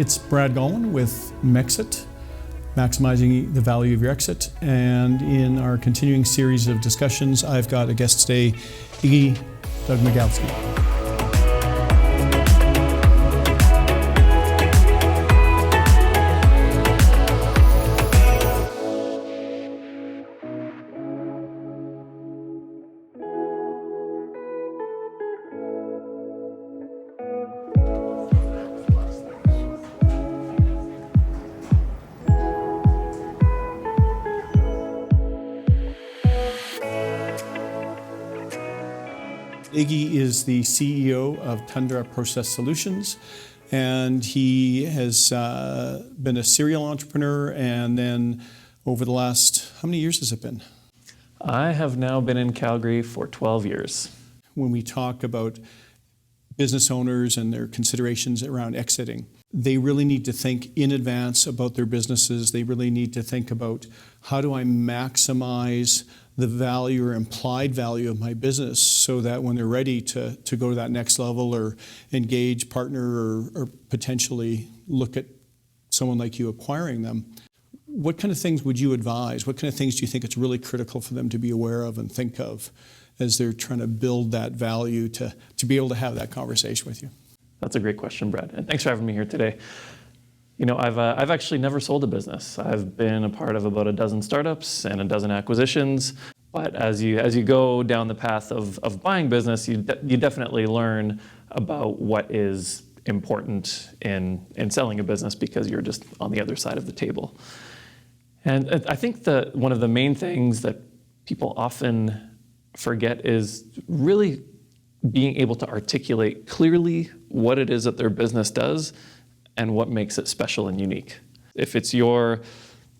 It's Brad Golan with Mexit, maximizing the value of your exit. And in our continuing series of discussions, I've got a guest today, Iggy Domagalski. Iggy is the CEO of Tundra Process Solutions, and he has been a serial entrepreneur, and then over the last, how many years has it been? I have now been in Calgary for 12 years. When we talk about business owners and their considerations around exiting, they really need to think in advance about their businesses. They really need to think about, how do I maximize the value or implied value of my business so that when they're ready to go to that next level or engage, partner, or potentially look at someone like you acquiring them, what kind of things would you advise? What kind of things do you think it's really critical for them to be aware of and think of as they're trying to build that value to be able to have that conversation with you? That's a great question, Brad, and thanks for having me here today. You know, I've actually never sold a business. I've been a part of about a dozen startups and a dozen acquisitions. But as you go down the path of buying business, you definitely learn about what is important in selling a business because you're just on the other side of the table. And I think that one of the main things that people often forget is really being able to articulate clearly what it is that their business does and what makes it special and unique. If it's your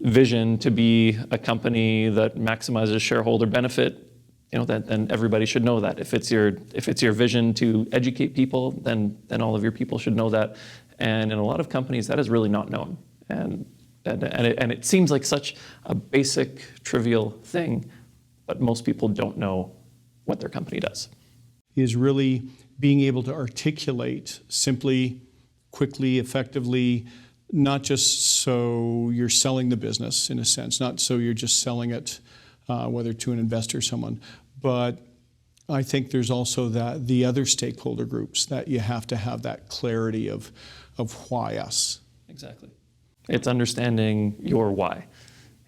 vision to be a company that maximizes shareholder benefit, you know, then everybody should know that. If it's your vision to educate people, then all of your people should know that. And in a lot of companies, that is really not known. And it seems like such a basic, trivial thing, but most people don't know what their company does. Is really being able to articulate simply, quickly, effectively, not just so you're selling the business in a sense, not so you're just selling it, whether to an investor or someone, but I think there's also the other stakeholder groups that you have to have that clarity of why us. Exactly. It's understanding your why.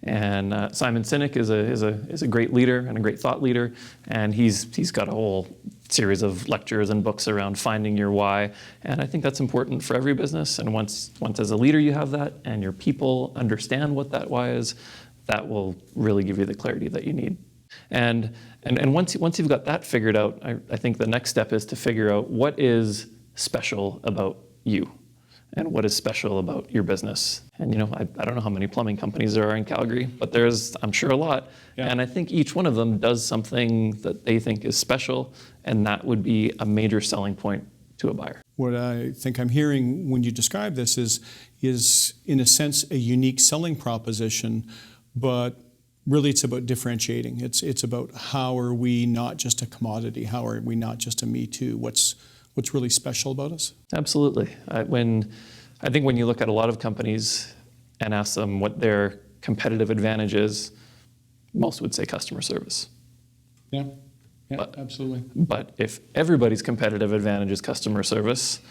And Simon Sinek is a great leader and a great thought leader, and he's got a whole series of lectures and books around finding your why. And I think that's important for every business. And once as a leader you have that, and your people understand what that why is, that will really give you the clarity that you need. And once you've got that figured out, I think the next step is to figure out what is special about you. And what is special about your business. And you know, I don't know how many plumbing companies there are in Calgary, but there's, I'm sure, a lot. Yeah. And I think each one of them does something that they think is special, and that would be a major selling point to a buyer. What I think I'm hearing when you describe this is in a sense a unique selling proposition, but really it's about differentiating. It's about how are we not just a commodity? How are we not just a me too? What's really special about us? Absolutely. I think when you look at a lot of companies and ask them what their competitive advantage is, most would say customer service. Yeah, absolutely. But if everybody's competitive advantage is customer service,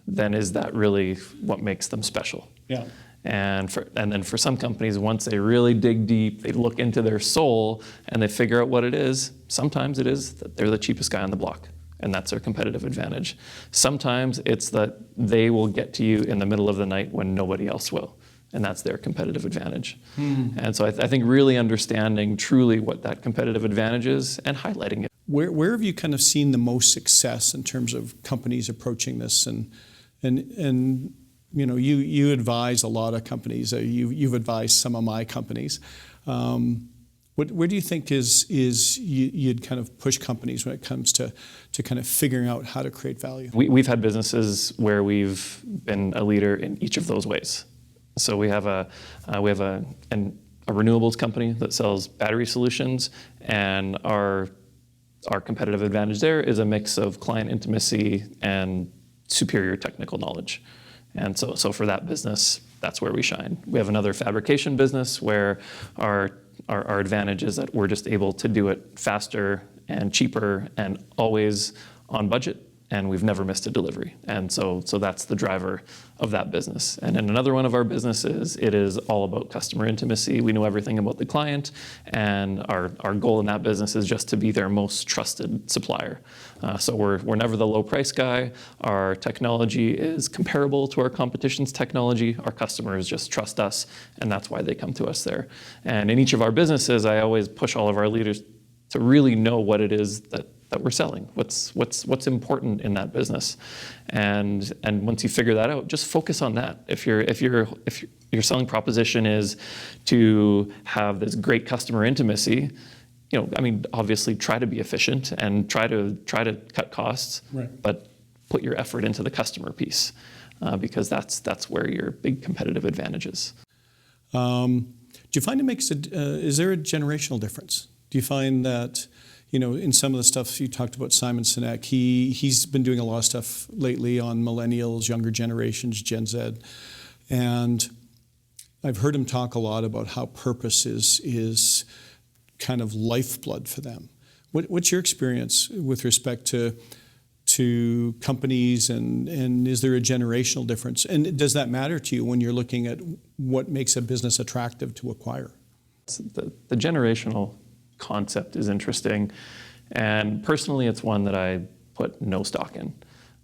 then is that really what makes them special? Yeah. And then for some companies, once they really dig deep, they look into their soul and they figure out what it is, sometimes it is that they're the cheapest guy on the block. And that's their competitive advantage. Sometimes it's that they will get to you in the middle of the night when nobody else will. And that's their competitive advantage. And so I think really understanding truly what that competitive advantage is and highlighting it. Where have you kind of seen the most success in terms of companies approaching this? And you know, you advise a lot of companies. You've advised some of my companies. Where do you think you'd kind of push companies when it comes to kind of figuring out how to create value? We've had businesses where we've been a leader in each of those ways. So we have a renewables company that sells battery solutions, and our competitive advantage there is a mix of client intimacy and superior technical knowledge. And so for that business, that's where we shine. We have another fabrication business where our advantage is that we're just able to do it faster and cheaper and always on budget, and we've never missed a delivery. And so that's the driver of that business. And in another one of our businesses, it is all about customer intimacy. We know everything about the client, and our goal in that business is just to be their most trusted supplier. So we're never the low price guy. Our technology is comparable to our competition's technology. Our customers just trust us, and that's why they come to us there. And in each of our businesses, I always push all of our leaders to really know what it is that we're selling, what's important in that business, and once you figure that out, just focus on that. If your selling proposition is to have this great customer intimacy, obviously try to be efficient and try to cut costs, right. But put your effort into the customer piece, because that's where your big competitive advantage is. Do you find is there a generational difference? Do you find that, in some of the stuff you talked about, Simon Sinek, he's been doing a lot of stuff lately on millennials, younger generations, Gen Z, and I've heard him talk a lot about how purpose is kind of lifeblood for them. What's your experience with respect to companies, and is there a generational difference? And does that matter to you when you're looking at what makes a business attractive to acquire? The generational concept is interesting, and personally it's one that I put no stock in.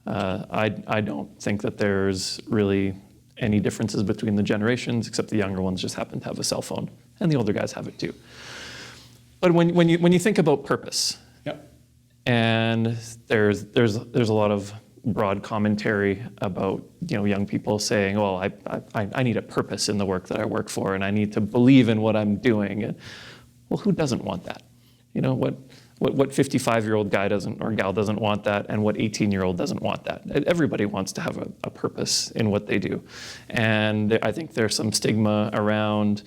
I don't think that there's really any differences between the generations, except the younger ones just happen to have a cell phone, and the older guys have it too. But when you think about purpose, yep. And there's a lot of broad commentary about young people saying, well, I need a purpose in the work that I work for, and I need to believe in what I'm doing. And, well, who doesn't want that? What 55-year-old guy doesn't or gal doesn't want that, and what 18-year-old doesn't want that? Everybody wants to have a purpose in what they do. And I think there's some stigma around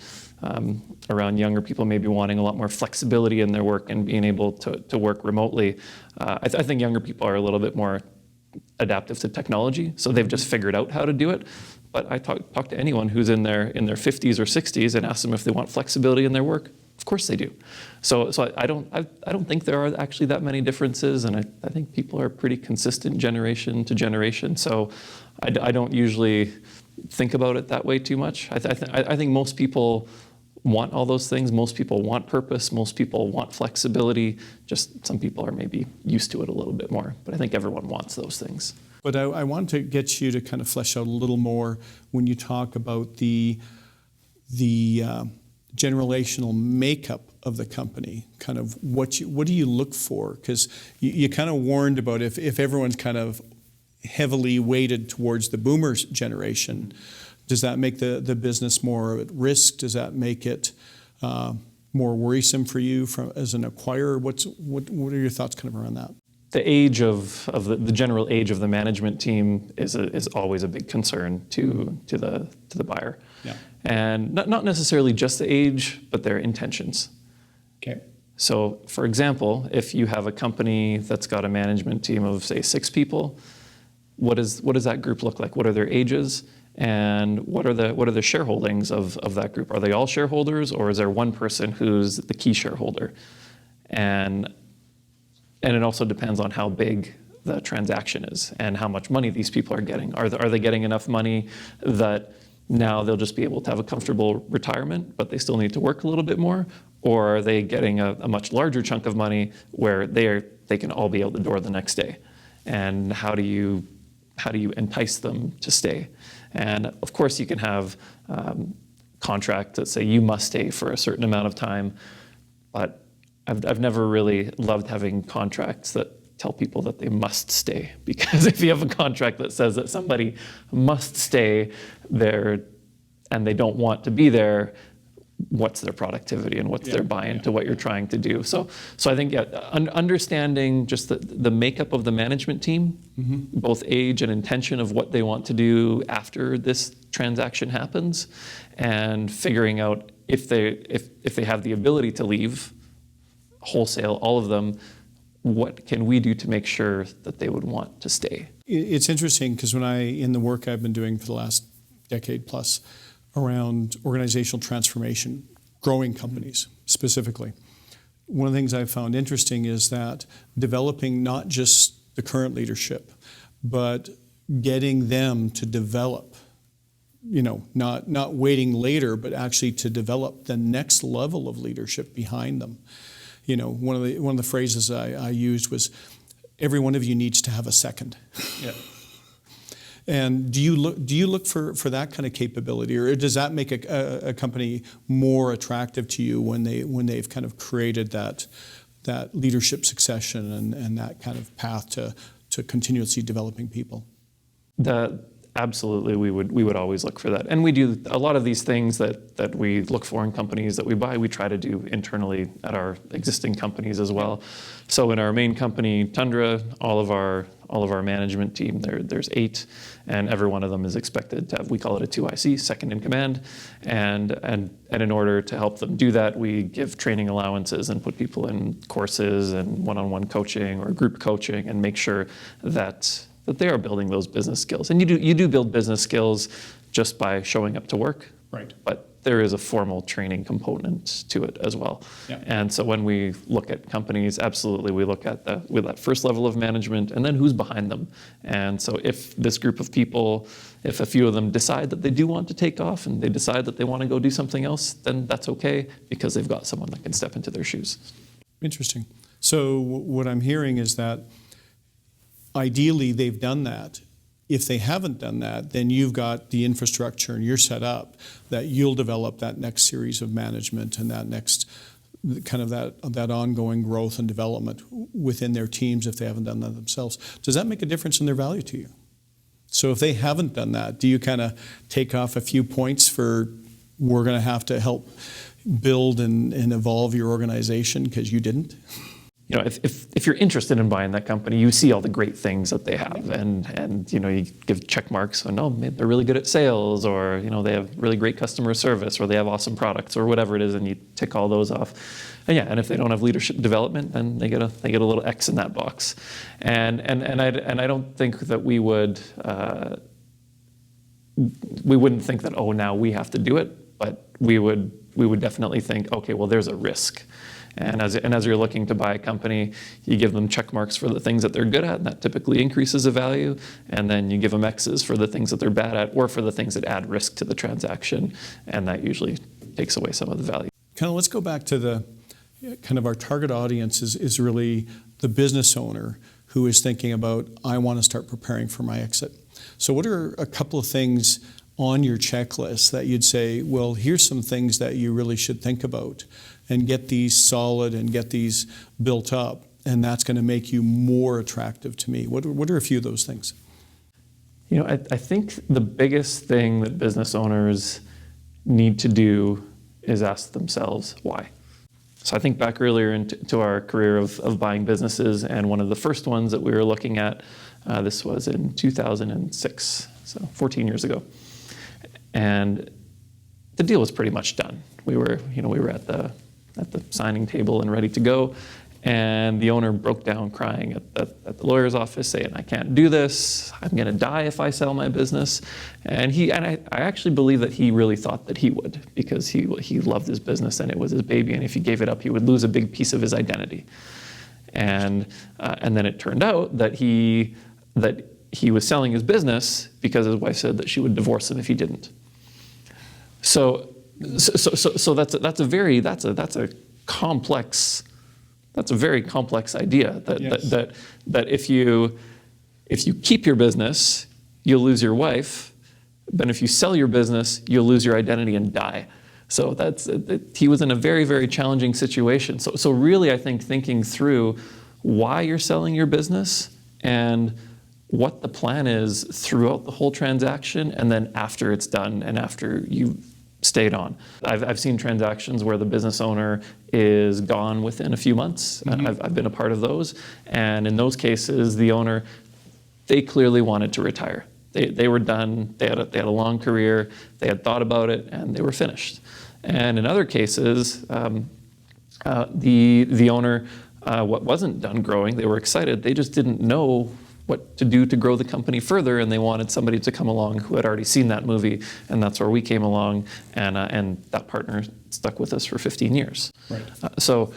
younger people maybe wanting a lot more flexibility in their work and being able to work remotely. I think younger people are a little bit more adaptive to technology, so they've just figured out how to do it. But I talk to anyone who's in their 50s or 60s and ask them if they want flexibility in their work. Of course they do. So I don't think there are actually that many differences, and I think people are pretty consistent generation to generation. So I don't usually think about it that way too much. I think most people want all those things. Most people want purpose. Most people want flexibility. Just some people are maybe used to it a little bit more. But I think everyone wants those things. But I want to get you to kind of flesh out a little more when you talk about the generational makeup of the company. Kind of what do you look for? Because you kind of warned about if everyone's kind of heavily weighted towards the boomers generation, does that make the business more at risk? Does that make it more worrisome for you as an acquirer? What are your thoughts kind of around that? The age of the general age of the management team is always a big concern to the buyer. Yeah. And not necessarily just the age, but their intentions. Okay. So, for example, if you have a company that's got a management team of, say, 6 people, what does that group look like? What are their ages? And what are the shareholdings of that group? Are they all shareholders, or is there one person who's the key shareholder? And it also depends on how big the transaction is and how much money these people are getting. Are they getting enough money that now they'll just be able to have a comfortable retirement, but they still need to work a little bit more? Or are they getting a much larger chunk of money where they can all be out the door the next day? And how do you entice them to stay? And of course, you can have contracts that say you must stay for a certain amount of time, but I've never really loved having contracts that tell people that they must stay, because if you have a contract that says that somebody must stay there and they don't want to be there, what's their productivity and what's their buy-in to what you're trying to do? So I think understanding just the makeup of the management team, mm-hmm. both age and intention of what they want to do after this transaction happens, and figuring out if they have the ability to leave wholesale, all of them, what can we do to make sure that they would want to stay? It's interesting because in the work I've been doing for the last decade plus around organizational transformation, growing companies specifically, one of the things I've found interesting is that developing not just the current leadership, but getting them to develop, not waiting later, but actually to develop the next level of leadership behind them. One of the phrases I used was, every one of you needs to have a second. Yeah. And do you look for that kind of capability, or does that make a company more attractive to you when they've kind of created that leadership succession and that kind of path to continuously developing people? Absolutely, we would always look for that, and we do a lot of these things that we look for in companies that we buy. We try to do internally at our existing companies as well. So in our main company, Tundra, all of our management team, there's 8, and every one of them is expected to have, we call it a 2IC, second in command, and in order to help them do that, we give training allowances and put people in courses and one-on-one coaching or group coaching, and make sure that they are building those business skills. And you do build business skills just by showing up to work. Right. But there is a formal training component to it as well. Yeah. And so when we look at companies, absolutely, we look at that first level of management and then who's behind them. And so if this group of people, if a few of them decide that they do want to take off and they decide that they want to go do something else, then that's okay, because they've got someone that can step into their shoes. Interesting. So what I'm hearing is that ideally they've done that. If they haven't done that, then you've got the infrastructure and you're set up that you'll develop that next series of management and that next kind of that ongoing growth and development within their teams if they haven't done that themselves. Does that make a difference in their value to you? So if they haven't done that, do you kind of take off a few points for, we're going to have to help build and evolve your organization because you didn't? If you're interested in buying that company, you see all the great things that they have, and you give check marks. So no, they're really good at sales, or they have really great customer service, or they have awesome products, or whatever it is, and you tick all those off. And if they don't have leadership development, then they get a little X in that box. And I don't think that we wouldn't think that, oh, now we have to do it, but we would definitely think, okay, well, there's a risk. And as you're looking to buy a company, you give them check marks for the things that they're good at, and that typically increases the value. And then you give them X's for the things that they're bad at, or for the things that add risk to the transaction, and that usually takes away some of the value. Let's go back to our target audience is really the business owner who is thinking about, I want to start preparing for my exit. So what are a couple of things on your checklist that you'd say, well, here's some things that you really should think about and get these solid and get these built up, and that's going to make you more attractive to me? What are a few of those things? I think the biggest thing that business owners need to do is ask themselves why. So I think back earlier into our career of buying businesses, and one of the first ones that we were looking at, this was in 2006, so 14 years ago. And the deal was pretty much done. We were at the signing table and ready to go, and the owner broke down crying at the lawyer's office, saying, I can't do this, I'm going to die if I sell my business. And I actually believe that he really thought that he would, because he loved his business and it was his baby, and if he gave it up, he would lose a big piece of his identity. And then it turned out that he was selling his business because his wife said that she would divorce him if he didn't. So that's a very complex idea that if you keep your business, you'll lose your wife, but if you sell your business, you'll lose your identity and die. So he was in a very, very challenging situation. So really, I think thinking through why you're selling your business and what the plan is throughout the whole transaction, and then after it's done and after you've stayed on. I've seen transactions where the business owner is gone within a few months. Mm-hmm. I've been a part of those. And in those cases, the owner, they clearly wanted to retire. They were done. They had a long career. They had thought about it, and they were finished. And in other cases, the owner what wasn't done growing. They were excited. They just didn't know what to do to grow the company further, and they wanted somebody to come along who had already seen that movie, and that's where we came along, and that partner stuck with us for 15 years. Right. So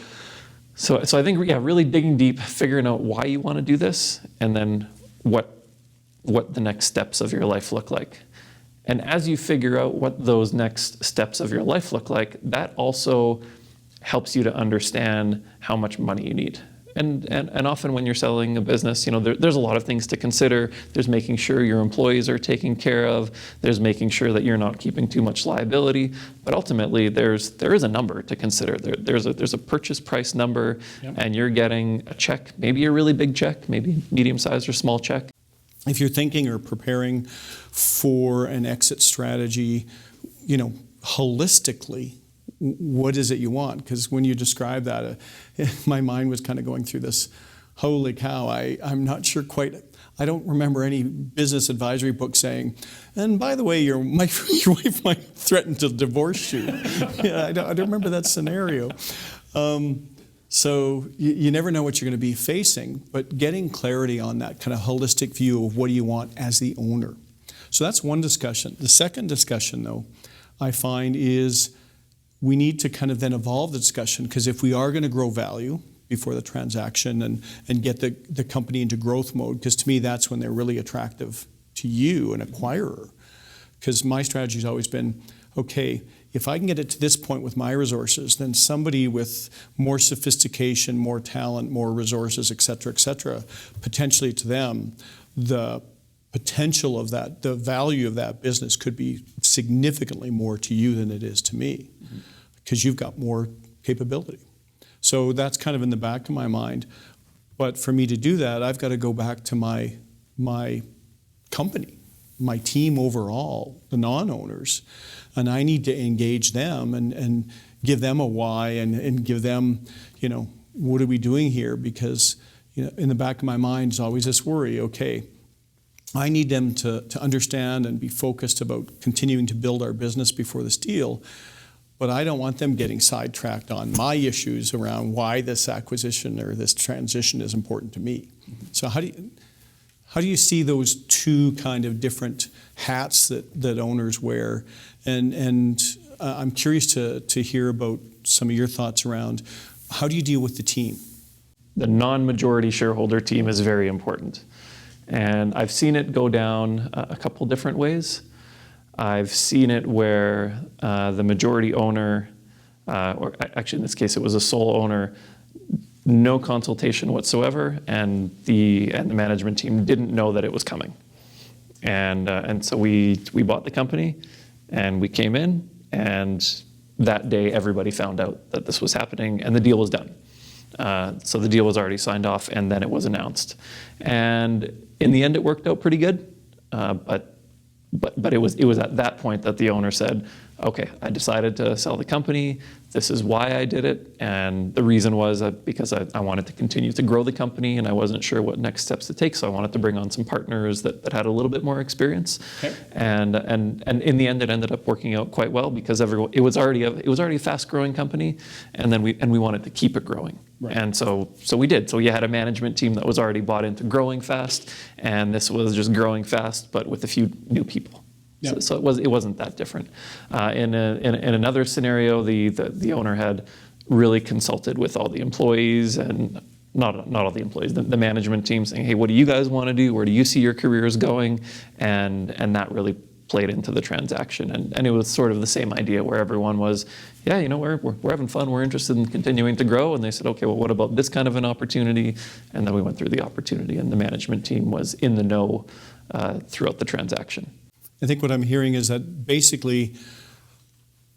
I think, yeah, really digging deep, figuring out why you want to do this, and then what the next steps of your life look like. And as you figure out what those next steps of your life look like, that also helps you to understand how much money you need. And often when you're selling a business, there's a lot of things to consider. There's making sure your employees are taken care of. There's making sure that you're not keeping too much liability. But ultimately, there is a number to consider. There's a purchase price number, yep. And you're getting a check, maybe a really big check, maybe medium-sized or small check. If you're thinking or preparing for an exit strategy, holistically, what is it you want? Because when you describe that, my mind was kind of going through this, holy cow, I'm not sure quite, I don't remember any business advisory book saying, and by the way, your wife might threaten to divorce you. Yeah, I don't remember that scenario. So you never know what you're going to be facing, but getting clarity on that kind of holistic view of what do you want as the owner. So that's one discussion. The second discussion, though, I find is we need to kind of then evolve the discussion, because if we are going to grow value before the transaction and get the company into growth mode, because to me that's when they're really attractive to you, an acquirer. Because my strategy has always been, okay, if I can get it to this point with my resources, then somebody with more sophistication, more talent, more resources, et cetera, potentially to them, the potential of that, the value of that business could be significantly more to you than it is to me, because you've got more capability. So that's kind of in the back of my mind. But for me to do that, I've got to go back to my company, my team overall, the non-owners, and I need to engage them and give them a why and give them, what are we doing here? Because in the back of my mind is always this worry, okay, I need them to understand and be focused about continuing to build our business before this deal, but I don't want them getting sidetracked on my issues around why this acquisition or this transition is important to me. So how do you see those two kind of different hats that owners wear? And I'm curious to hear about some of your thoughts around how do you deal with the team? The non-majority shareholder team is very important. And I've seen it go down a couple different ways. I've seen it where the majority owner, or actually in this case it was a sole owner, no consultation whatsoever, and the management team didn't know that it was coming. And so we bought the company, and we came in, and that day everybody found out that this was happening, and the deal was done. So the deal was already signed off, and then it was announced. And in the end, it worked out pretty good, but it was at that point that the owner said, okay, I decided to sell the company. This is why I did it. And the reason was because I wanted to continue to grow the company, and I wasn't sure what next steps to take. So I wanted to bring on some partners that had a little bit more experience. Okay. And in the end, it ended up working out quite well, because it was already a fast-growing company, and then we wanted to keep it growing. Right. And so we did. So you had a management team that was already bought into growing fast, and this was just growing fast, but with a few new people. Yep. So it wasn't that different. In another scenario, the owner had really consulted with all the employees, and not all the employees, the management team, saying, hey, what do you guys want to do? Where do you see your careers going? And that really played into the transaction. And it was sort of the same idea, where everyone was, yeah, we're having fun, we're interested in continuing to grow. And they said, okay, well, what about this kind of an opportunity? And then we went through the opportunity, and the management team was in the know throughout the transaction. I think what I'm hearing is that basically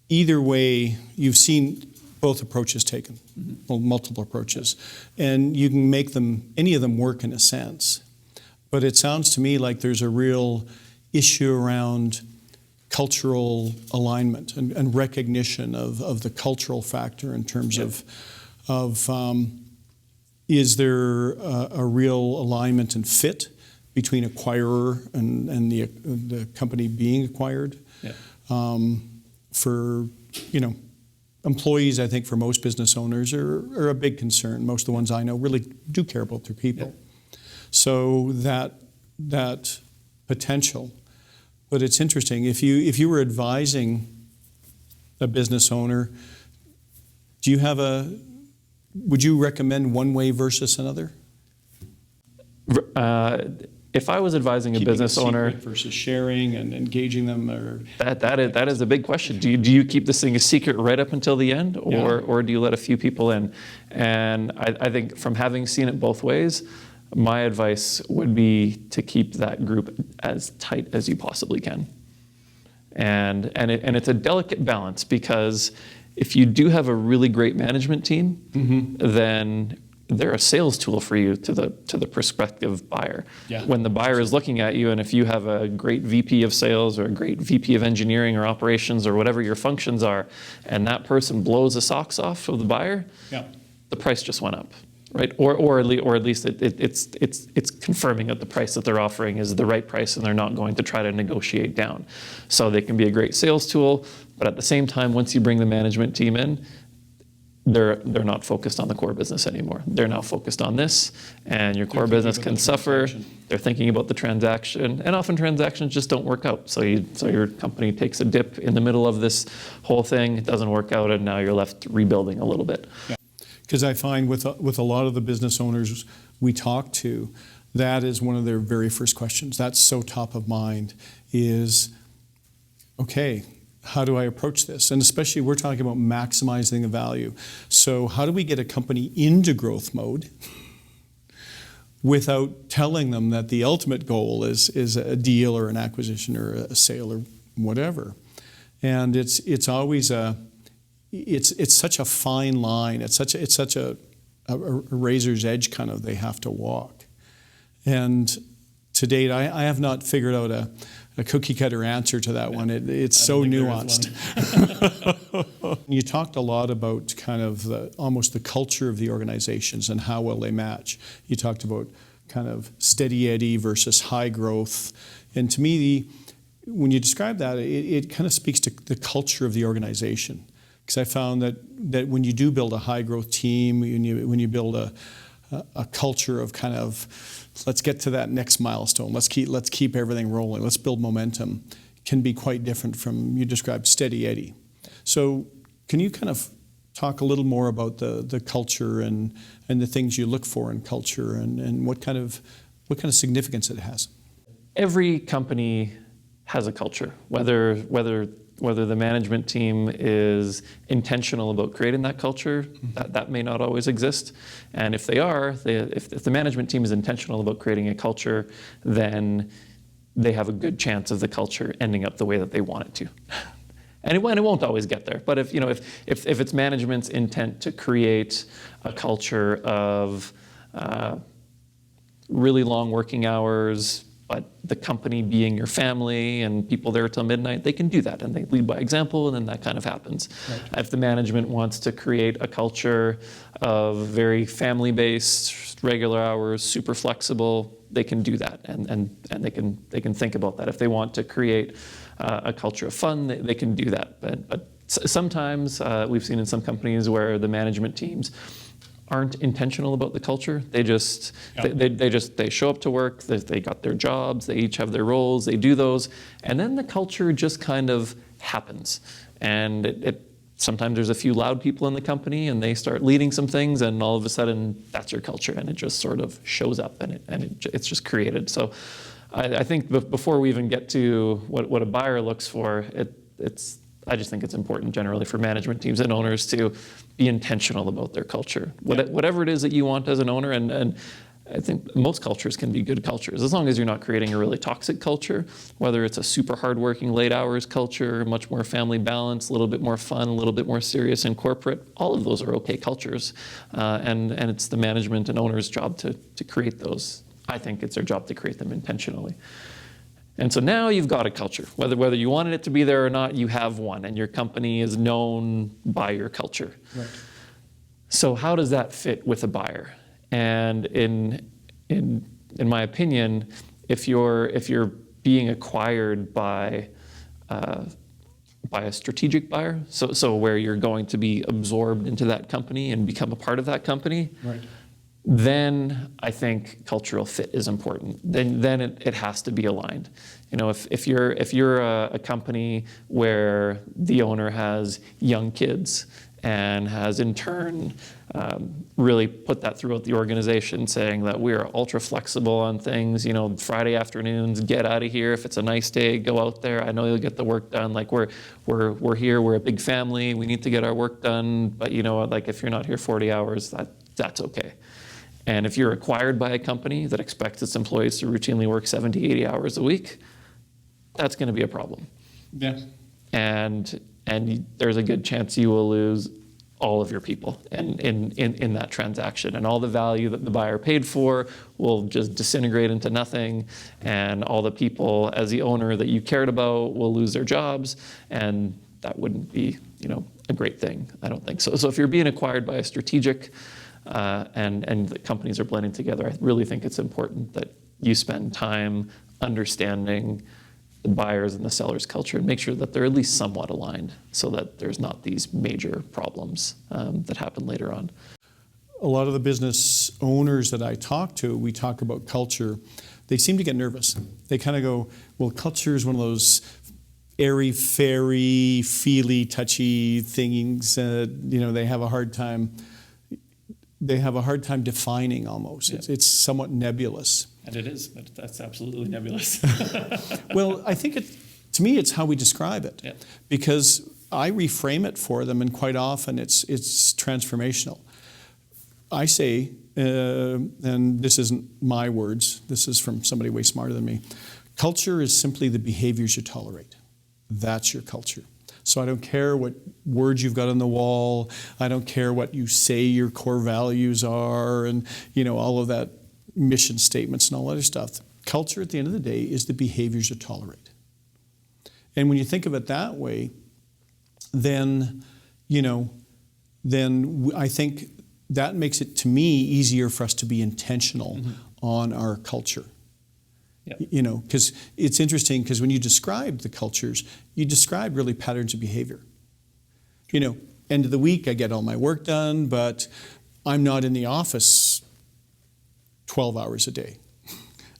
either way, you've seen both approaches taken, well, multiple approaches, and you can make any of them work in a sense. But it sounds to me like there's a real issue around cultural alignment and recognition of the cultural factor in terms of is there a real alignment and fit between acquirer and the company being acquired? Yeah. For employees, I think, for most business owners are a big concern. Most of the ones I know really do care about their people. So that potential. But it's interesting, if you were advising a business owner, would you recommend one way versus another? If I was advising a Keeping business secret owner versus sharing and engaging them, or that is a big question. Do you keep this thing a secret right up until the end, or do you let a few people in? And I think from having seen it both ways, my advice would be to keep that group as tight as you possibly can. And it's a delicate balance, because if you do have a really great management team, then they're a sales tool for you to the prospective buyer. Yeah. When the buyer is looking at you, and if you have a great VP of sales or a great VP of engineering or operations or whatever your functions are, and that person blows the socks off of the buyer, the price just went up, right? Or at least it's confirming that the price that they're offering is the right price, and they're not going to try to negotiate down. So they can be a great sales tool, but at the same time, once you bring the management team in, they're not focused on the core business anymore. They're now focused on this, and your core business can suffer. They're thinking about the transaction, and often transactions just don't work out. So your company takes a dip in the middle of this whole thing. It doesn't work out, and now you're left rebuilding a little bit. Because I find with a lot of the business owners we talk to, that is one of their very first questions. That's so top of mind is, okay, how do I approach this? And especially we're talking about maximizing the value. So how do we get a company into growth mode without telling them that the ultimate goal is a deal or an acquisition or a sale or whatever? And it's always it's such a fine line. It's such a razor's edge kind of they have to walk. And to date, I have not figured out a cookie cutter answer to that one. It's so nuanced. You talked a lot about kind of almost the culture of the organizations and how well they match. You talked about kind of steady eddy versus high growth. And to me, when you describe that, it kind of speaks to the culture of the organization. Because I found that when you do build a high growth team, when you build a culture of kind of, let's get to that next milestone, let's keep everything rolling, let's build momentum, can be quite different from, you described steady eddy. So can you kind of talk a little more about the culture and the things you look for in culture and what kind of significance it has? Every company has a culture, whether the management team is intentional about creating that culture, that may not always exist. And if they are, if the management team is intentional about creating a culture, then they have a good chance of the culture ending up the way that they want it to. And it won't always get there. But if it's management's intent to create a culture of really long working hours, but the company being your family and people there till midnight, they can do that, and they lead by example, and then that kind of happens. Right. If the management wants to create a culture of very family-based, regular hours, super flexible, they can do that, and they can think about that. If they want to create a culture of fun, they can do that. But sometimes we've seen in some companies where the management teams aren't intentional about the culture. They just they show up to work. They got their jobs. They each have their roles. They do those, and then the culture just kind of happens. And sometimes there's a few loud people in the company, and they start leading some things, and all of a sudden that's your culture, and it just sort of shows up, and it's just created. So I think before we even get to what a buyer looks for, I just think it's important generally for management teams and owners to be intentional about their culture. Whatever it is that you want as an owner, and I think most cultures can be good cultures, as long as you're not creating a really toxic culture, whether it's a super hardworking, late hours culture, much more family balance, a little bit more fun, a little bit more serious and corporate. All of those are okay cultures, and it's the management and owner's job to create those. I think it's their job to create them intentionally. And so now you've got a culture. Whether you wanted it to be there or not, you have one, and your company is known by your culture. Right. So how does that fit with a buyer? And in my opinion, if you're being acquired by by a strategic buyer, so where you're going to be absorbed into that company and become a part of that company, Right. then I think cultural fit is important. Then it has to be aligned. You know, if you're a company where the owner has young kids and has in turn really put that throughout the organization, saying that we are ultra flexible on things. You know, Friday afternoons, get out of here. If it's a nice day, go out there. I know you'll get the work done. Like we're here. We're a big family. We need to get our work done. But you know, like if you're not here 40 hours, that's okay. And if you're acquired by a company that expects its employees to routinely work 70, 80 hours a week, that's going to be a problem. Yeah. And there's a good chance you will lose all of your people in that transaction, and all the value that the buyer paid for will just disintegrate into nothing, and all the people as the owner that you cared about will lose their jobs, and that wouldn't be, you know, a great thing, I don't think. So if you're being acquired by a strategic and the companies are blending together, I really think it's important that you spend time understanding the buyers and the sellers' culture and make sure that they're at least somewhat aligned so that there's not these major problems that happen later on. A lot of the business owners that I talk to, we talk about culture, they seem to get nervous. They kind of go, well, culture is one of those airy-fairy, feely, touchy things. You know, they have a hard time defining almost. Yeah. It's somewhat nebulous. And it is, but that's absolutely nebulous. Well, I think to me, it's how we describe it. Yeah. Because I reframe it for them, and quite often it's transformational. I say, and this isn't my words, this is from somebody way smarter than me, culture is simply the behaviors you tolerate. That's your culture. So I don't care what words you've got on the wall. I don't care what you say your core values are, and you know, all of that mission statements and all that other stuff. Culture at the end of the day is the behaviors you tolerate. And when you think of it that way, then, you know, I think that makes it, to me, easier for us to be intentional on our culture. Yep. You know, because it's interesting, because when you describe the cultures, you describe really patterns of behavior. You know, end of the week, I get all my work done, but I'm not in the office 12 hours a day.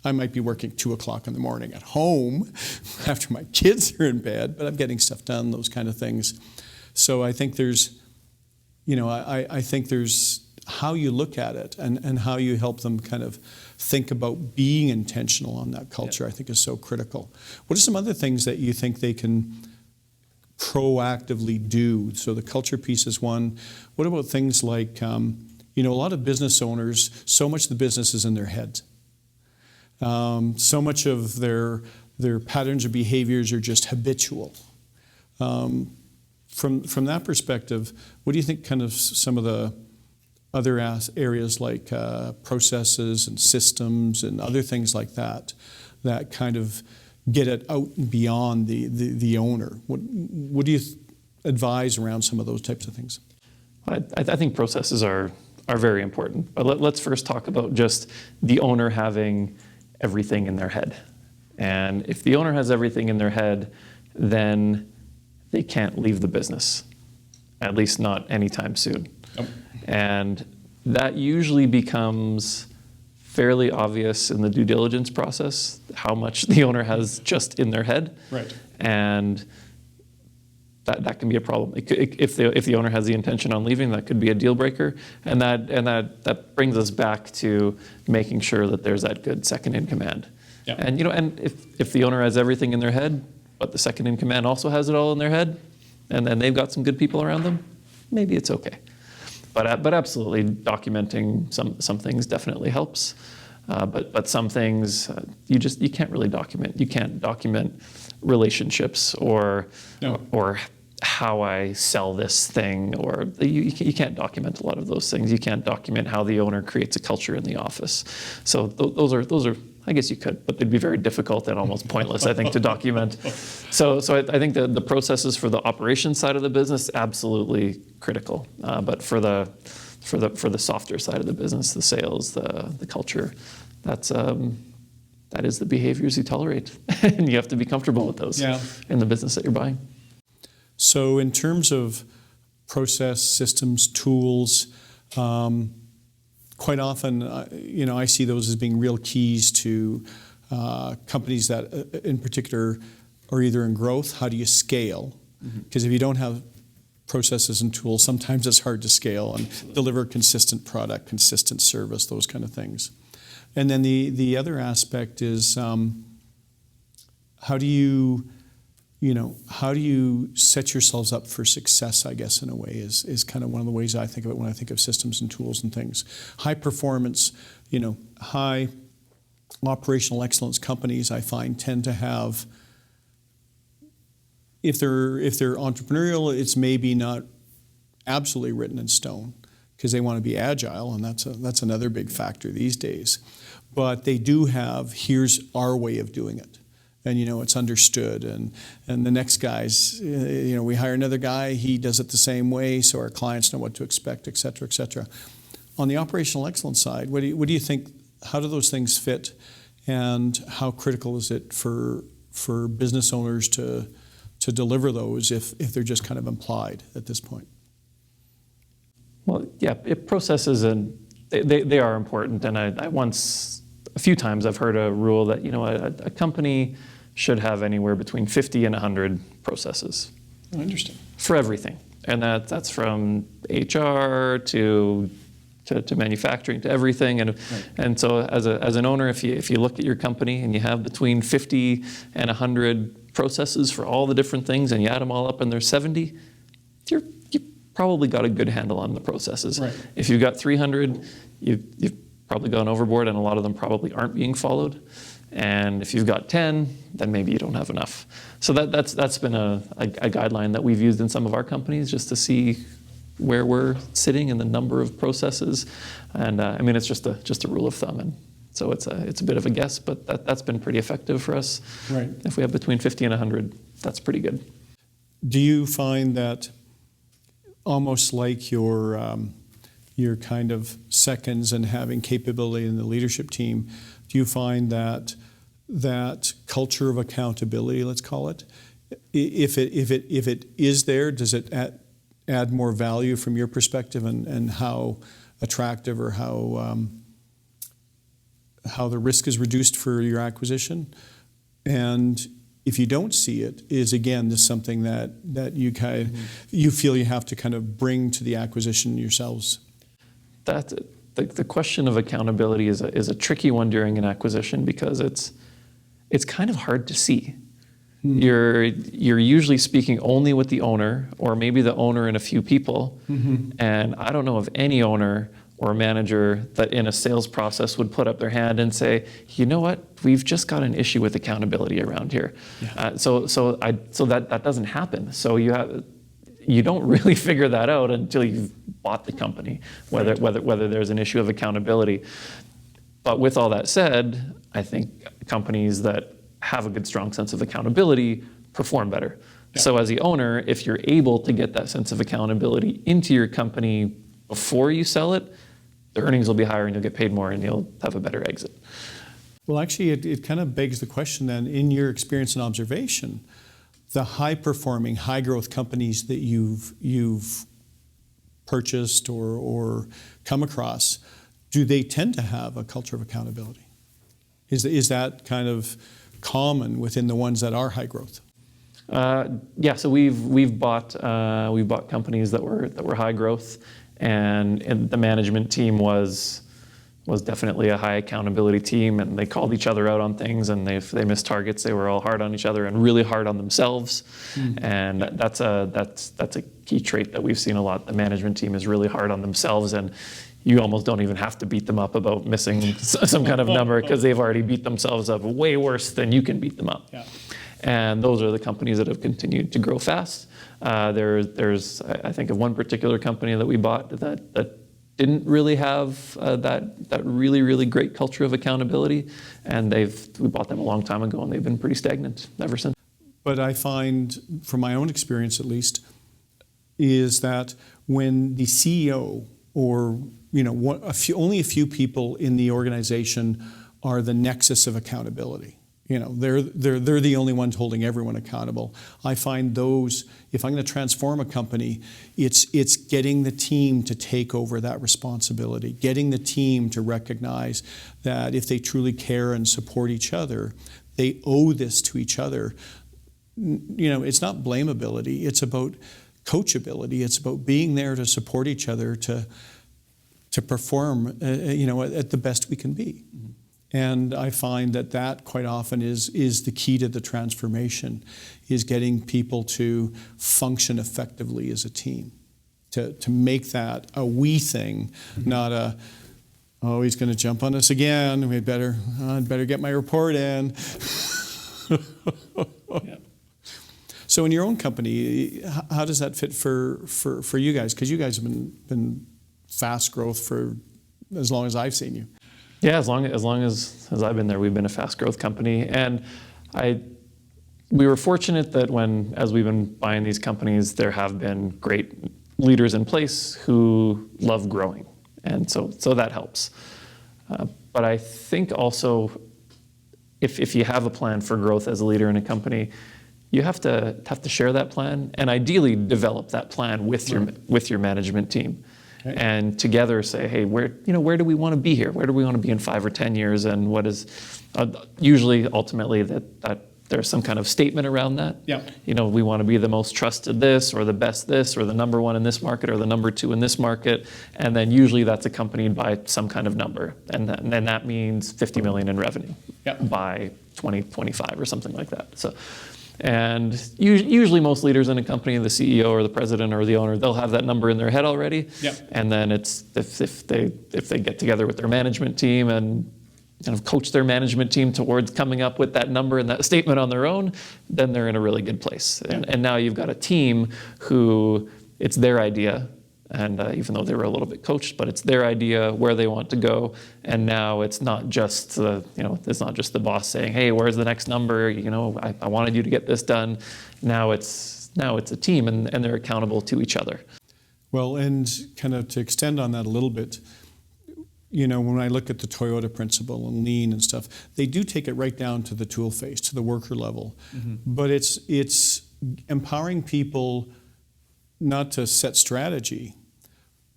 I might be working 2 o'clock in the morning at home after my kids are in bed, but I'm getting stuff done, those kind of things. So I think there's, you know, I think there's how you look at it and how you help them kind of think about being intentional on that culture, I think is so critical. What are some other things that you think they can proactively do? So the culture piece is one. What about things like, you know, a lot of business owners, so much of the business is in their heads. So much of their patterns or behaviors are just habitual. From that perspective, what do you think kind of some of the other areas like processes and systems and other things like that kind of get it out and beyond the owner? What do you advise around some of those types of things? I think processes are very important. But let's first talk about just the owner having everything in their head. And if the owner has everything in their head, then they can't leave the business, at least not anytime soon. Yep. And that usually becomes fairly obvious in the due diligence process, how much the owner has just in their head. Right. And that can be a problem. If the owner has the intention on leaving, that could be a deal breaker. And that brings us back to making sure that there's that good second in command. Yeah. And you know, and if the owner has everything in their head, but the second in command also has it all in their head, and then they've got some good people around them, maybe it's okay. But absolutely, documenting some things definitely helps. But some things you can't really document. You can't document relationships or how I sell this thing, or you can't document a lot of those things. You can't document how the owner creates a culture in the office. So those are I guess you could, but they'd be very difficult and almost pointless, I think, to document. So I think the processes for the operations side of the business, absolutely critical. But for the softer side of the business, the sales, the culture, that is the behaviors you tolerate, and you have to be comfortable with those in the business that you're buying. So in terms of process, systems, tools, quite often, I see those as being real keys to companies that, in particular, are either in growth. How do you scale? Because if you don't have processes and tools, sometimes it's hard to scale and deliver consistent product, consistent service, those kind of things. And then the other aspect is how do you set yourselves up for success, I guess, in a way, is kind of one of the ways I think of it when I think of systems and tools and things. High performance, high operational excellence companies, I find, tend to have, if they're entrepreneurial, it's maybe not absolutely written in stone because they want to be agile, and that's another big factor these days. But they do have, here's our way of doing it. And it's understood, and the next guy's, we hire another guy, he does it the same way, so our clients know what to expect, et cetera, et cetera. On the operational excellence side, what do you think? How do those things fit, and how critical is it for business owners to deliver those if they're just kind of implied at this point? Well, yeah, processes, and they are important. And a few times I've heard a rule that a company should have anywhere between 50 and 100 processes. Oh, interesting. For everything, and that's from HR to manufacturing to everything. And right. And so as an owner, if you look at your company and you have between 50 and 100 processes for all the different things, and you add them all up and there's 70, you probably got a good handle on the processes. Right. If you've got 300, you've probably gone overboard, and a lot of them probably aren't being followed. And if you've got 10, then maybe you don't have enough. So that's been a guideline that we've used in some of our companies, just to see where we're sitting in the number of processes. And it's just a rule of thumb, and so it's a bit of a guess, but that's been pretty effective for us. Right. If we have between 50 and 100, that's pretty good. Do you find that almost like your kind of seconds and having capability in the leadership team, do you find that culture of accountability, let's call it, if it is there, does it add more value from your perspective, and how attractive or how the risk is reduced for your acquisition? And if you don't see it, is again this something that you feel you have to kind of bring to the acquisition yourselves? The question of accountability is a tricky one during an acquisition, because it's kind of hard to see. You're usually speaking only with the owner, or maybe the owner and a few people. And I don't know of any owner or manager that in a sales process would put up their hand and say, you know what, we've just got an issue with accountability around here. Yeah. So that doesn't happen. So you don't really figure that out until you've bought the company, whether there's an issue of accountability. But with all that said, I think companies that have a good, strong sense of accountability perform better. Yeah. So as the owner, if you're able to get that sense of accountability into your company before you sell it, the earnings will be higher and you'll get paid more and you'll have a better exit. Well, actually, it kind of begs the question then, in your experience and observation, the high-performing, high-growth companies that you've purchased or come across, do they tend to have a culture of accountability? Is that kind of common within the ones that are high growth? Yeah. So we've bought companies that were high growth, and the management team was definitely a high accountability team, and they called each other out on things, and if they missed targets, they were all hard on each other and really hard on themselves. And that's a key trait that we've seen a lot. The management team is really hard on themselves, and you almost don't even have to beat them up about missing some kind of number, because they've already beat themselves up way worse than you can beat them up. Yeah. And those are the companies that have continued to grow fast. There's I think of one particular company that we bought that didn't really have that really, really great culture of accountability, and we bought them a long time ago, and they've been pretty stagnant ever since. But I find, from my own experience at least, is that when the CEO or only a few people in the organization are the nexus of accountability. They're the only ones holding everyone accountable. I find those, if I'm going to transform a company, it's getting the team to take over that responsibility, getting the team to recognize that if they truly care and support each other, they owe this to each other. It's not blameability, it's about coachability. It's about being there to support each other to perform at the best we can be. Mm-hmm. And I find that quite often is the key to the transformation, is getting people to function effectively as a team, to make that a we thing, mm-hmm. not a, oh, he's going to jump on us again, I'd better get my report in. Yeah. So in your own company, how does that fit for you guys? Because you guys have been fast growth for as long as I've seen you. Yeah, as long as I've been there, we've been a fast growth company. And we were fortunate that as we've been buying these companies, there have been great leaders in place who love growing. And so that helps. But I think also, if you have a plan for growth as a leader in a company, you have to share that plan and ideally develop that plan with your management team. Okay. And together say, hey, where do we want to be here? Where do we want to be in 5 or 10 years? And what is usually ultimately that there's some kind of statement around that. Yeah. We want to be the most trusted this, or the best this, or the number one in this market, or the number 2 in this market. And then usually that's accompanied by some kind of number. And then that means 50 million in revenue by 2025 or something like that. And usually most leaders in a company, the CEO or the president or the owner, they'll have that number in their head already. Yep. And then it's if they get together with their management team and kind of coach their management team towards coming up with that number and that statement on their own, then they're in a really good place. Yeah. And now you've got a team who it's their idea. And even though they were a little bit coached, but it's their idea where they want to go. And now it's not just the boss saying, "Hey, where's the next number? I wanted you to get this done." Now it's a team, and they're accountable to each other. Well, and kind of to extend on that a little bit, when I look at the Toyota principle and lean and stuff, they do take it right down to the tool face, to the worker level. Mm-hmm. But it's empowering people not to set strategy,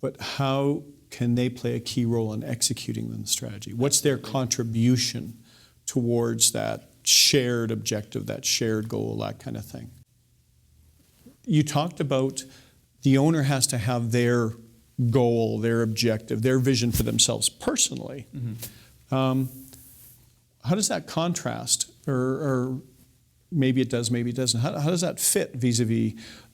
but how can they play a key role in executing the strategy? What's their contribution towards that shared objective, that shared goal, that kind of thing? You talked about the owner has to have their goal, their objective, their vision for themselves personally. Mm-hmm. How does that contrast, or maybe it does, maybe it doesn't? How does that fit vis-a-vis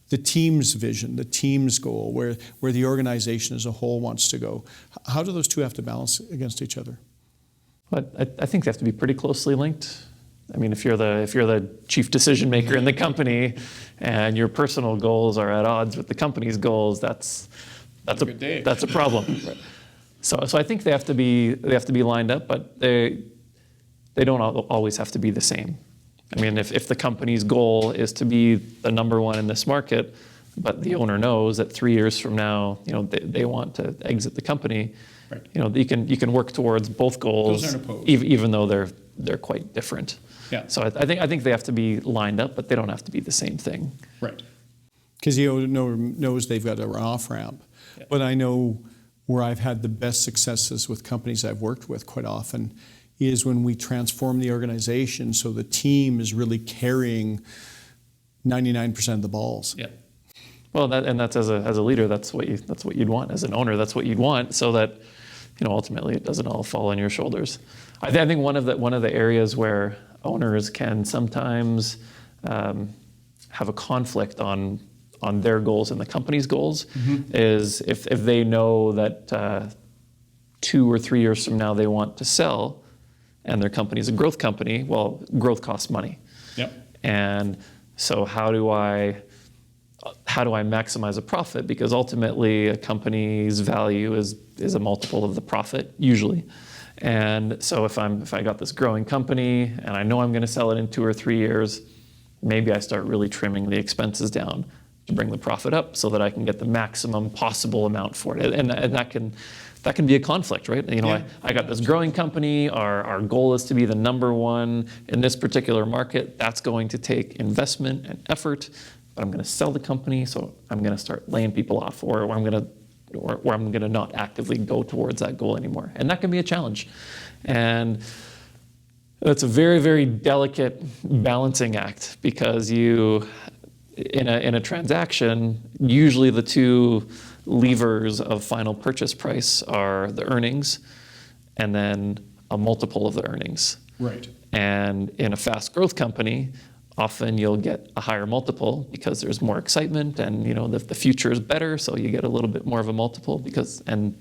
the team's vision, the team's goal, where the organization as a whole wants to go? How do those two have to balance against each other? Well, I think they have to be pretty closely linked. I mean, if you're the chief decision maker in the company and your personal goals are at odds with the company's goals, that's a problem. Right. So I think they have to be lined up, but they don't always have to be the same. I mean, if the company's goal is to be the number one in this market, but the owner knows that 3 years from now, they want to exit the company, right. You can work towards both goals. Those aren't opposed. Even though they're quite different. Yeah. So I think they have to be lined up, but they don't have to be the same thing. Right. Because the owner knows they've got an off ramp. Yeah. But I know where I've had the best successes with companies I've worked with quite often is when we transform the organization so the team is really carrying 99% of the balls. Yeah. Well, that's as a leader, that's what you'd want. As an owner, that's what you'd want, so that ultimately it doesn't all fall on your shoulders. I think one of the areas where owners can sometimes have a conflict on their goals and the company's goals, mm-hmm. is if they know that 2 or 3 years from now they want to sell, and their company is a growth company. Well, growth costs money. Yep. And so how do I maximize a profit? Because ultimately a company's value is a multiple of the profit usually. And so if I got this growing company and I know I'm going to sell it in 2 or 3 years, maybe I start really trimming the expenses down to bring the profit up so that I can get the maximum possible amount for it. And that can be a conflict, right? Yeah. I got this growing company, our goal is to be the number one in this particular market. That's going to take investment and effort, but I'm going to sell the company, so I'm going to start laying people off, or I'm going to not actively go towards that goal anymore. And that can be a challenge. And it's a very, very delicate balancing act, because in a transaction, usually the two levers of final purchase price are the earnings and then a multiple of the earnings. Right. And in a fast growth company, often you'll get a higher multiple because there's more excitement, and the future is better, so you get a little bit more of a multiple, and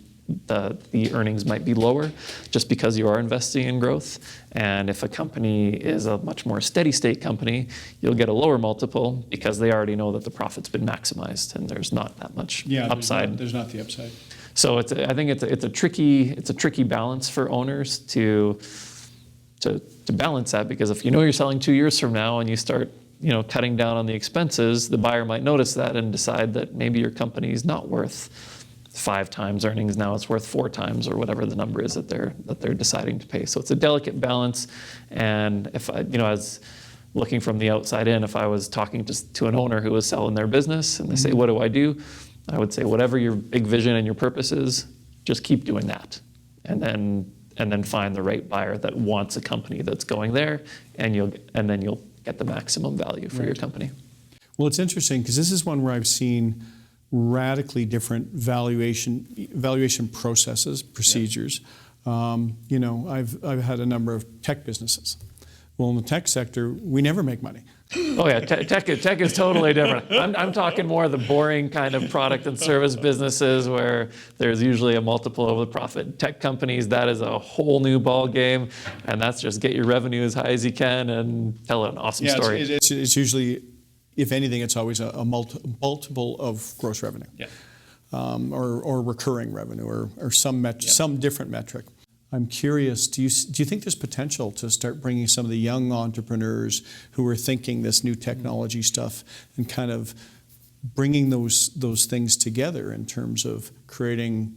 the earnings might be lower just because you are investing in growth. And if a company is a much more steady state company, you'll get a lower multiple because they already know that the profit's been maximized and there's not that much upside. There's not the upside. So I think it's a tricky balance for owners to balance that, because if you're selling 2 years from now and you start cutting down on the expenses, the buyer might notice that and decide that maybe your company is not worth 5 times earnings, now it's worth 4 times, or whatever the number is that they're deciding to pay. So it's a delicate balance. And if I was looking from the outside in, if I was talking to an owner who was selling their business and they say, what do? I would say, whatever your big vision and your purpose is, just keep doing that. And then find the right buyer that wants a company that's going there, and then you'll get the maximum value for your company. Well, it's interesting because this is one where I've seen radically different valuation processes, procedures. I've had a number of tech businesses. Well, in the tech sector, we never make money. Oh yeah, tech is totally different. I'm talking more of the boring kind of product and service businesses where there's usually a multiple of the profit. Tech companies, that is a whole new ball game, and that's just get your revenue as high as you can and tell an awesome story. It's usually, if anything, it's always a multiple of gross revenue, or recurring revenue, or some different metric. I'm curious, do you think there's potential to start bringing some of the young entrepreneurs who are thinking this new technology stuff and kind of bringing those things together in terms of creating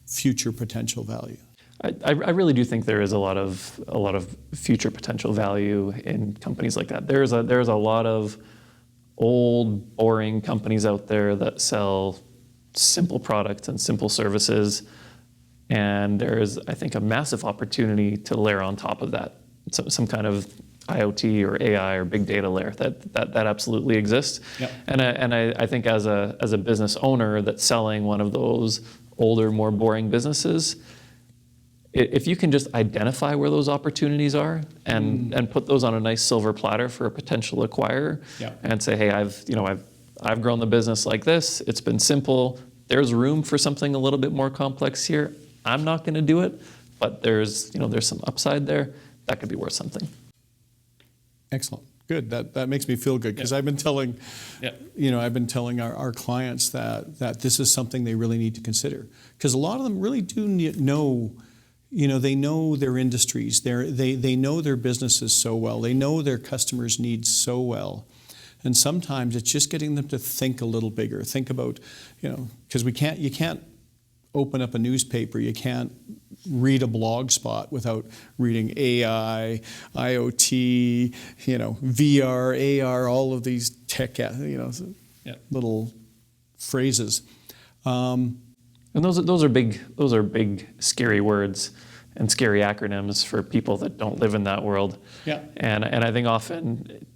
future potential value? I really do think there is a lot of future potential value in companies like that. There's a lot of old, boring companies out there that sell simple products and simple services. And there is, I think, a massive opportunity to layer on top of that some kind of IoT or AI or big data layer that absolutely exists. Yep. And I think as a business owner that's selling one of those older, more boring businesses, if you can just identify where those opportunities are and put those on a nice silver platter for a potential acquirer, and say, hey, I've grown the business like this. It's been simple. There's room for something a little bit more complex here. I'm not going to do it, but there's some upside there. That could be worth something. Excellent. Good. That makes me feel good, because I've been telling, our clients that this is something they really need to consider, because a lot of them really do know, they know their industries, they know their businesses so well, they know their customers' needs so well. And sometimes it's just getting them to think a little bigger. Think about, because you can't open up a newspaper, you can't read a blog spot without reading AI, IoT, VR, AR, all of these tech, little phrases. And those are big, scary words and scary acronyms for people that don't live in that world. Yeah. And I think often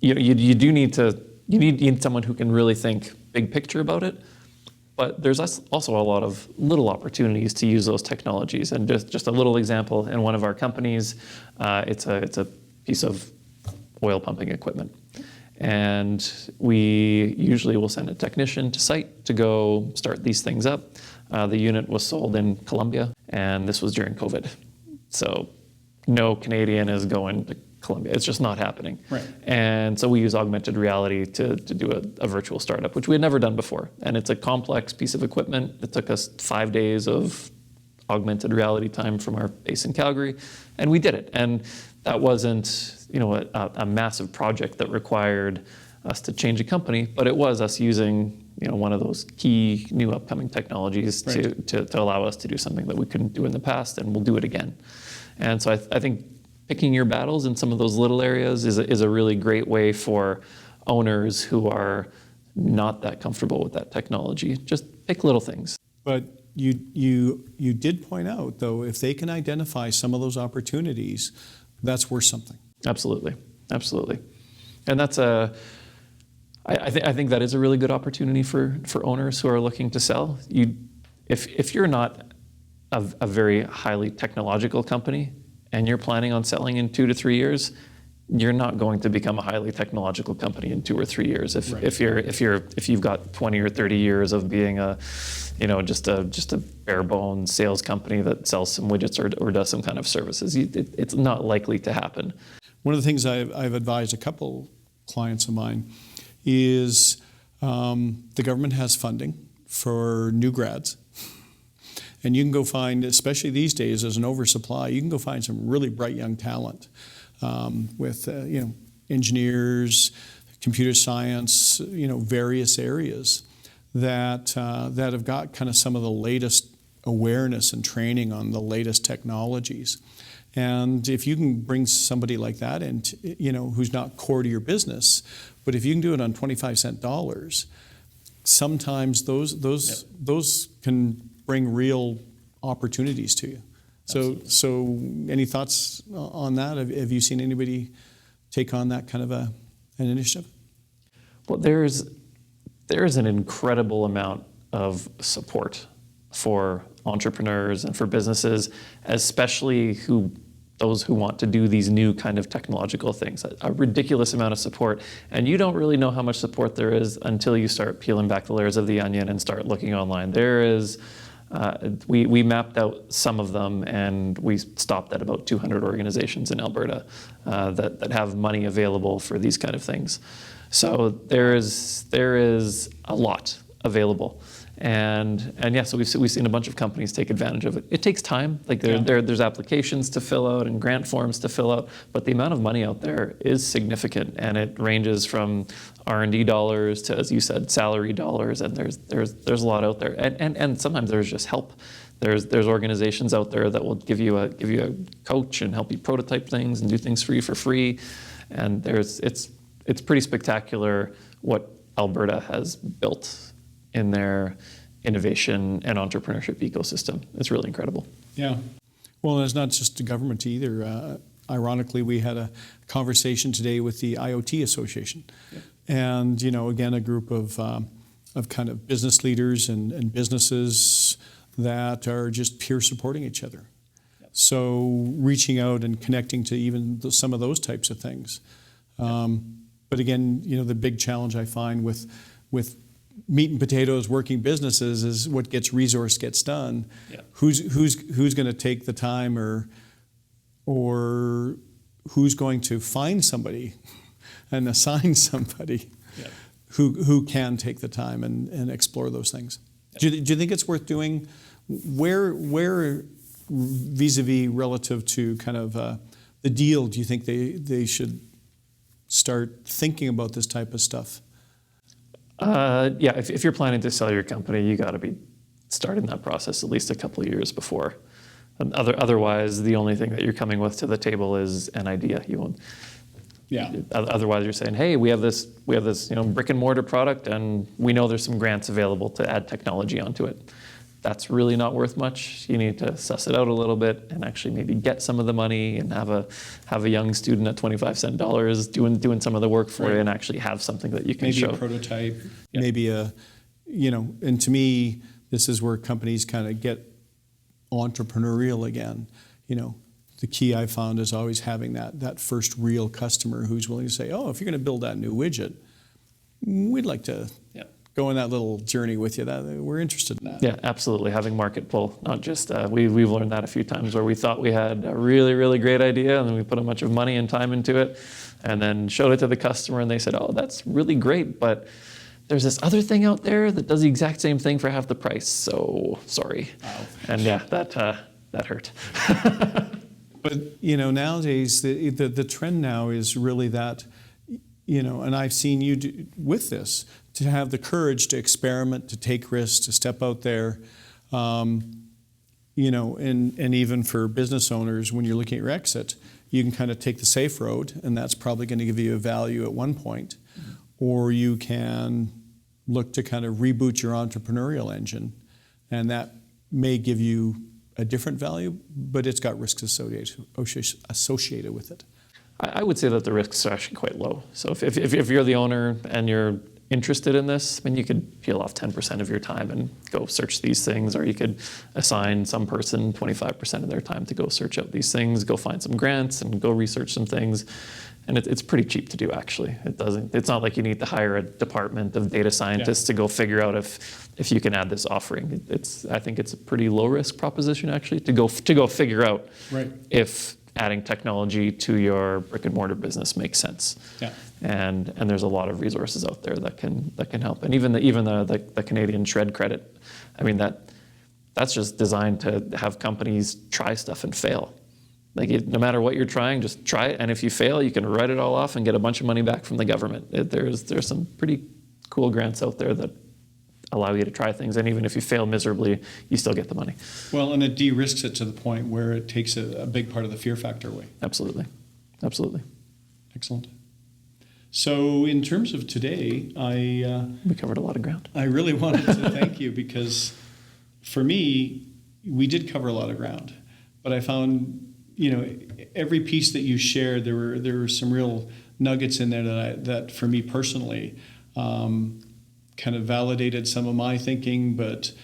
you need someone who can really think big picture about it. But there's also a lot of little opportunities to use those technologies. And just a little example, in one of our companies, it's a piece of oil pumping equipment. And we usually will send a technician to site to go start these things up. The unit was sold in Colombia, and this was during COVID. So no Canadian is going to Colombia. It's just not happening. Right. And so we use augmented reality to do a virtual startup, which we had never done before. And it's a complex piece of equipment. It took us 5 days of augmented reality time from our base in Calgary, and we did it. And that wasn't, a massive project that required us to change a company, but it was us using one of those key new upcoming technologies Right. to allow us to do something that we couldn't do in the past, and we'll do it again. And so I think picking your battles in some of those little areas is a really great way for owners who are not that comfortable with that technology. Just pick little things. But you did point out, though, if they can identify some of those opportunities, that's worth something. Absolutely, absolutely. And that's I think that is a really good opportunity for owners who are looking to sell. If you're not a very highly technological company and you're planning on selling in 2 to 3 years, you're not going to become a highly technological company in 2 or 3 years. If you've got 20 or 30 years of being just a bare bones sales company that sells some widgets or does some kind of services, it's not likely to happen. One of the things I've advised a couple clients of mine is the government has funding for new grads. And you can go find, especially these days, as an oversupply, you can go find some really bright young talent with engineers, computer science, various areas that have got kind of some of the latest awareness and training on the latest technologies. And if you can bring somebody like that in, who's not core to your business, but if you can do it on 25-cent dollars, sometimes those can bring real opportunities to you. So any thoughts on that? Have you seen anybody take on that kind of an initiative? Well, there is an incredible amount of support for entrepreneurs and for businesses, especially those who want to do these new kind of technological things. A ridiculous amount of support, and you don't really know how much support there is until you start peeling back the layers of the onion and start looking online. There is. We mapped out some of them, and we stopped at about 200 organizations in Alberta that have money available for these kind of things. So there is a lot available, and yeah. So we've seen a bunch of companies take advantage of it. It takes time. Like there's applications to fill out and grant forms to fill out, but the amount of money out there is significant, and it ranges from R&D dollars to, as you said, salary dollars, and there's a lot out there, and sometimes there's just help. There's organizations out there that will give you a coach and help you prototype things and do things for you for free, and it's pretty spectacular what Alberta has built in their innovation and entrepreneurship ecosystem. It's really incredible. Yeah. Well, it's not just the government either. Ironically, we had a conversation today with the IoT Association. Yep. And, again, a group of kind of business leaders and businesses that are just peer supporting each other. Yep. So reaching out and connecting to even some of those types of things. But again, the big challenge I find with meat and potatoes working businesses is what gets resourced gets done. Yeah. Who's going to take the time or who's going to find somebody and assign somebody who can take the time and explore those things. Do you think it's worth doing? Where vis-a-vis relative to kind of the deal, do you think they should start thinking about this type of stuff? If you're planning to sell your company, you got to be starting that process at least a couple of years before. Otherwise, the only thing that you're coming with to the table is an idea. You won't. Yeah. Otherwise, you're saying, "Hey, we have this brick and mortar product, and we know there's some grants available to add technology onto it." That's really not worth much. You need to suss it out a little bit and actually maybe get some of the money and have a young student at 25-cent dollars doing some of the work for you, and actually have something that you can show. Maybe a prototype. Yeah. Maybe and to me, this is where companies kind of get entrepreneurial again. The key I found is always having that first real customer who's willing to say, "Oh, if you're going to build that new widget, we'd like to go on that little journey with you. That we're interested in that." Yeah, absolutely. Having market pull, not just we've learned that a few times where we thought we had a really, really great idea, and then we put a bunch of money and time into it, and then showed it to the customer, and they said, "Oh, that's really great, but there's this other thing out there that does the exact same thing for half the price. So sorry." Wow. And yeah, that hurt. But nowadays the trend now is really that and I've seen you do, with this, to have the courage to experiment, to take risks, to step out there, and even for business owners, when you're looking at your exit, you can kind of take the safe road, and that's probably going to give you a value at one point, or you can look to kind of reboot your entrepreneurial engine, and that may give you a different value, but it's got risks associated with it. I would say that the risks are actually quite low. So if you're the owner and you're interested in this, I mean, you could peel off 10% of your time and go search these things, or you could assign some person 25% of their time to go search out these things, go find some grants and go research some things. And it's pretty cheap to do, actually. It's not like you need to hire a department of data scientists to go figure out if you can add this offering. I think it's a pretty low risk proposition, actually, to go figure out if adding technology to your brick and mortar business makes sense. Yeah. And there's a lot of resources out there that can help. And even the Canadian Shred Credit, I mean, that's just designed to have companies try stuff and fail. Like, no matter what you're trying, just try it. And if you fail, you can write it all off and get a bunch of money back from the government. There's some pretty cool grants out there that allow you to try things. And even if you fail miserably, you still get the money. Well, and it de-risks it to the point where it takes a big part of the fear factor away. Absolutely. Absolutely. Excellent. So in terms of today, we covered a lot of ground. I really wanted to thank you, because for me, we did cover a lot of ground. But I found, every piece that you shared, there were some real nuggets in there that for me personally, kind of validated some of my thinking, but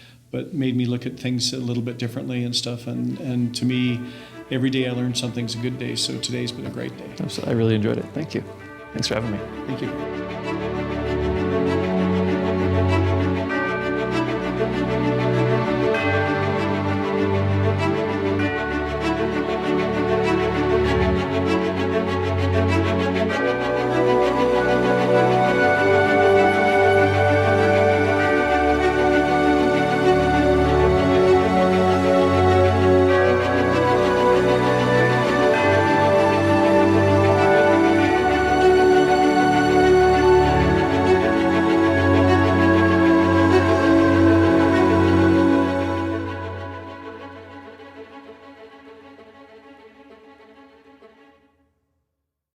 made me look at things a little bit differently and stuff. And to me, every day I learn something's a good day. So today's been a great day. I really enjoyed it. Thank you. Thanks for having me. Thank you.